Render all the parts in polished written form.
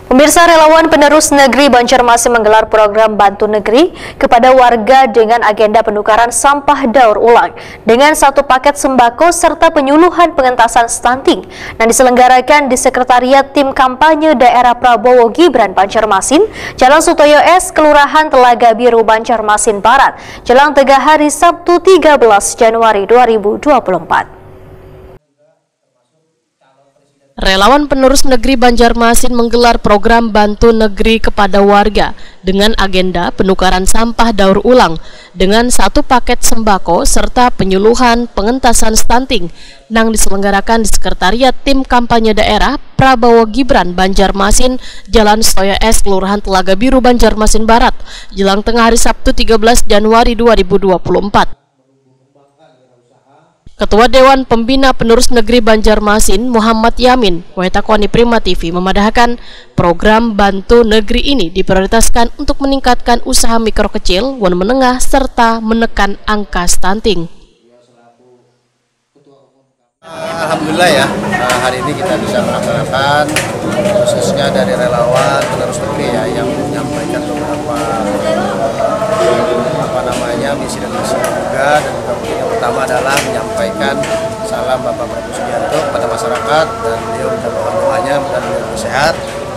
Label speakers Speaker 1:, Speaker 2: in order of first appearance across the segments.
Speaker 1: Pemirsa, relawan penerus negeri Banjarmasin menggelar program Bantu Negeri kepada warga dengan agenda penukaran sampah daur ulang dengan satu paket sembako serta penyuluhan pengentasan stunting yang diselenggarakan di Sekretariat Tim Kampanye Daerah Prabowo Gibran Banjarmasin, Jalan Sutoyo S, Kelurahan Telaga Biru, Banjarmasin Barat, jelang tengah hari Sabtu 13 Januari 2024.
Speaker 2: Relawan penerus negeri Banjarmasin menggelar program Bantu Negeri kepada warga dengan agenda penukaran sampah daur ulang dengan satu paket sembako serta penyuluhan pengentasan stunting yang diselenggarakan di Sekretariat Tim Kampanye Daerah Prabowo Gibran Banjarmasin, Jalan Sutoyo S, Kelurahan Telaga Biru, Banjarmasin Barat, jelang tengah hari Sabtu 13 Januari 2024. Ketua Dewan Pembina Penerus Negeri Banjarmasin, Muhammad Yamin, Wetakoni Prima TV memadahkan program Bantu Negeri ini diprioritaskan untuk meningkatkan usaha mikro kecil, wan menengah, serta menekan angka stunting.
Speaker 3: Alhamdulillah ya, hari ini kita bisa melaksanakan khususnya dari relawan penerus negeri ya yang menyampaikan beberapa misi dan misi juga, dan yang pertama adalah menyampaikan salam Bapak Prabowo Subianto kepada masyarakat, dan beliau mendoakan doanya mudah-mudahan sehat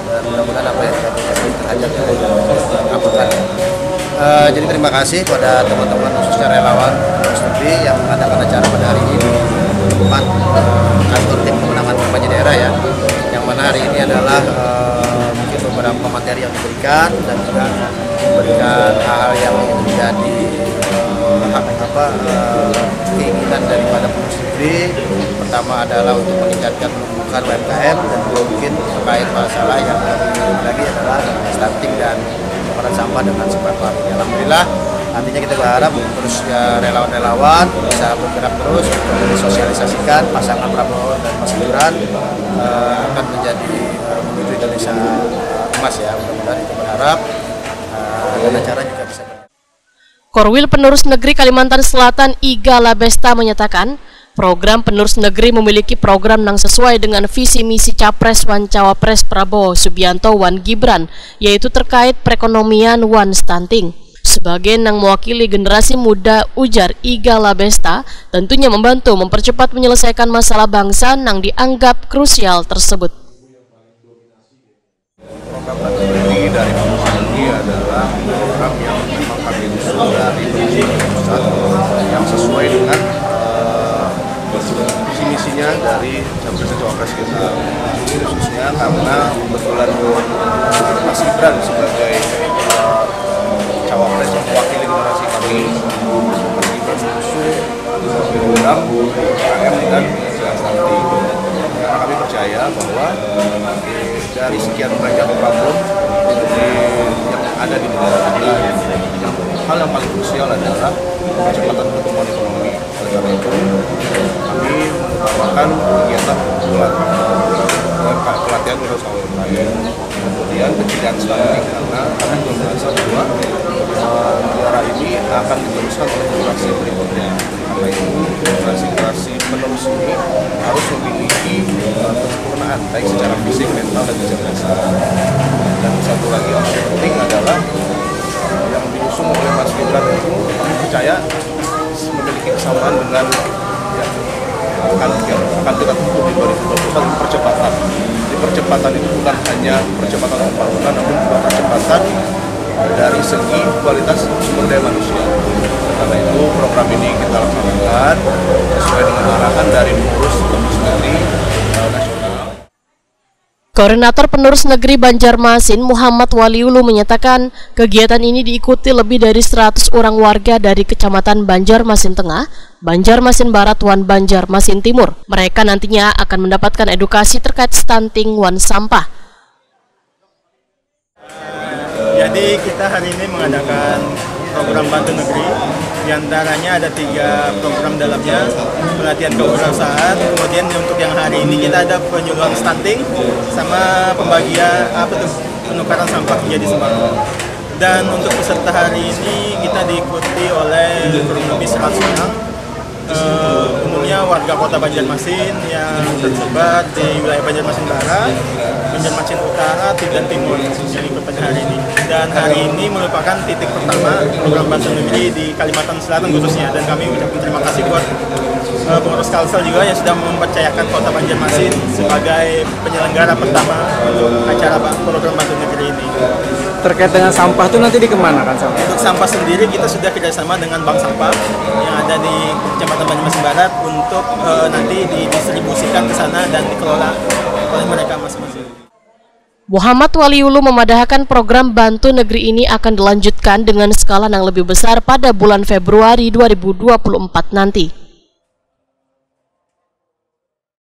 Speaker 3: dan mudah-mudahan apa yang terhajat dikabulkan. Jadi terima kasih kepada teman-teman khususnya relawan penerus negeri yang mengadakan acara pada hari ini di tempat kantor tim pemenangan kampanye daerah ya, yang mana hari ini adalah mungkin beberapa materi yang diberikan dan juga memberikan hal-hal yang menjadi keinginan daripada penerus negeri. Pertama adalah untuk meningkatkan penumbukan UMKM, dan mungkin terkait masalah yang lebih lagi adalah stunting dan penukaran sampah dengan sembako. Alhamdulillah, nantinya kita berharap terus ya relawan-relawan bisa bergerak terus untuk mensosialisasikan pasangan Prabowo dan Mas Gibran akan menjadi menuju Indonesia emas ya. Mudah-mudahan kita berharap dan acara juga bisa.
Speaker 2: Korwil Penerus Negeri Kalimantan Selatan Iga Labesta menyatakan program penerus negeri memiliki program yang sesuai dengan visi misi Capres wan Cawapres Prabowo Subianto wan Gibran, yaitu terkait perekonomian wan stunting. Sebagai yang mewakili generasi muda, ujar Iga Labesta, tentunya membantu mempercepat menyelesaikan masalah bangsa yang dianggap krusial tersebut.
Speaker 4: Program ini dari ini adalah program yang memang kami usung dari pusat yang sesuai dengan visi misinya dari Capres Cawapres kita, khususnya karena kebetulan Mas Gibran sebagai Cawapres yang mewakili generasi kami, Mas Gibran mengusung program UMKM dan stunting. Karena kami percaya bahwa dari sekian banyak problem yang ada di negara kita, hal yang paling krusial adalah percepatan pertumbuhan ekonomi. Oleh karena itu, kami mengutamakan kegiatan pelatihan wirausaha UMKM, kemudian pencegahan stunting, karena kami merasa bahwa negara ini akan diteruskan oleh generasi berikutnya. Karena itu, generasi penerus ini harus memiliki kesempurnaan baik secara fisik, mental, dan kecerdasan. Dan satu lagi yang penting adalah yang diusung oleh Mas Gibran itu, kami percaya memiliki kesamaan dengan yang akan kita tempuh di 2024, percepatan. Jadi percepatan itu bukan hanya percepatan pembangunan, namun juga percepatan dari segi kualitas sumber daya manusia. Karena itu program ini kita laksanakan sesuai dengan arahan dari pengurus penerus negeri nasional.
Speaker 2: Koordinator Penerus Negeri Banjarmasin, Muhammad Waliulu, menyatakan kegiatan ini diikuti lebih dari 100 orang warga dari Kecamatan Banjarmasin Tengah, Banjarmasin Barat, wan Banjarmasin Timur. Mereka nantinya akan mendapatkan edukasi terkait stunting wan sampah.
Speaker 5: Jadi kita hari ini mengadakan program Bantu Negeri. Di antaranya ada 3 program dalamnya, pelatihan kewirausahaan, kemudian untuk yang hari ini kita ada penyuluhan stunting sama pembagian penukaran sampah menjadi sembako. Dan untuk peserta hari ini kita diikuti oleh kurang lebih 100 orang, umumnya warga kota Banjarmasin yang tersebar di wilayah Banjarmasin Barat, Banjarmasin Utara dan Timur yang ikut pada hari ini. Dan hari ini merupakan titik pertama program Bantu Negeri di Kalimantan Selatan khususnya, dan kami ucapkan terima kasih buat pengurus Kalsel juga yang sudah mempercayakan Kota Banjarmasin sebagai penyelenggara pertama untuk acara program Bantu Negeri ini.
Speaker 6: Terkait dengan sampah itu nanti dikemanakan sampah?
Speaker 5: Untuk sampah sendiri kita sudah kerjasama dengan bank sampah yang ada di Kecamatan Banjarmasin Barat untuk nanti didistribusikan ke sana dan dikelola oleh mereka masing-masing.
Speaker 2: Muhammad Waliulu memadahkan program Bantu Negeri ini akan dilanjutkan dengan skala yang lebih besar pada bulan Februari 2024 nanti.